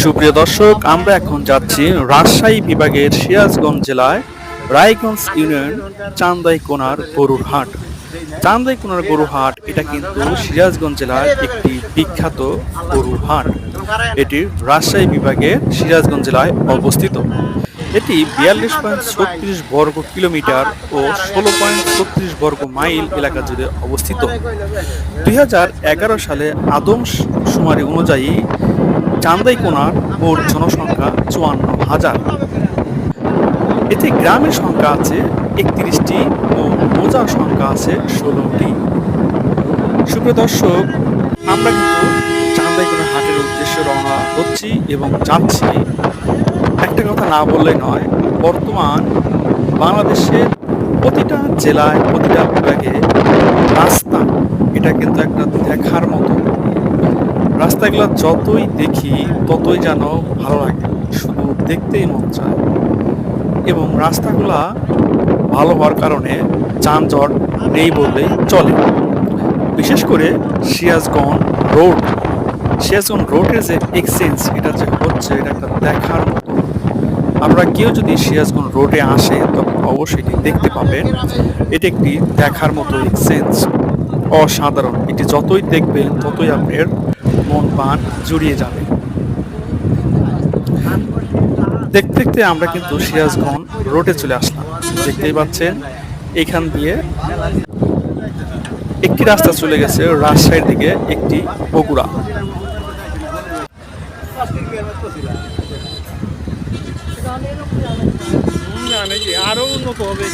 সুপ্রিয় দর্শক, আমরা এখন যাচ্ছি রাজশাহী বিভাগের সিরাজগঞ্জ জেলায় রায়গঞ্জ ইউনিয়ন চান্দাইকোনার গরুর হাট। চান্দাইকোনার গরুর হাট এটা কিন্তু সিরাজগঞ্জ জেলার একটি বিখ্যাত গরুর হাট। এটি রাজশাহী বিভাগের সিরাজগঞ্জ জেলায় অবস্থিত। এটি 42.36 বর্গ কিলোমিটার ও 16.36 বর্গ মাইল এলাকা জুড়ে অবস্থিত। 2011 সালে আদমশুমারি অনুযায়ী চান্দাইকোনার মোট জনসংখ্যা 54,000। এতে গ্রামের সংখ্যা আছে 31টি ও মৌজার সংখ্যা আছে 16টি। সুপ্রিয় দর্শক, আমরা কিন্তু চান্দাইকোনা হাটের উদ্দেশ্যে রওনা হচ্ছি এবং যাচ্ছি। একটা কথা না বললেই নয়, বর্তমান বাংলাদেশের প্রতিটা জেলায় প্রতিটা বিভাগে রাস্তা এটা কিন্তু একটা দেখার মতো। রাস্তাগুলো যতই দেখি ততই যেন ভালো লাগে, শুধু দেখতেই মন চায়। এবং রাস্তাগুলা ভালো হওয়ার কারণে যানজট নেই বললেই চলে। বিশেষ করে সিরাজগঞ্জ রোড, সিরাজগঞ্জ রোডের যে এক্সচেঞ্জ এটা যে হচ্ছে এটা একটা দেখার মতো। আমরা কেউ যদি সিরাজগঞ্জ রোডে আসে তখন অবশ্যই এটি দেখতে পাবেন। এটি একটি দেখার মতো এক্সচেঞ্জ, অসাধারণ। এটি যতই দেখবেন ততই আপনার মন প্রাণ জুড়িয়ে যাবে। দেখতে দেখতে আমরা কিন্তু সিরাজগঞ্জ রোডে চলে আসলাম। দেখতেই পাচ্ছেন এখান দিয়ে একটি রাস্তা চলে গেছে রাজশাহীর দিকে, একটি বগুড়া। আরো উন্নত হবে।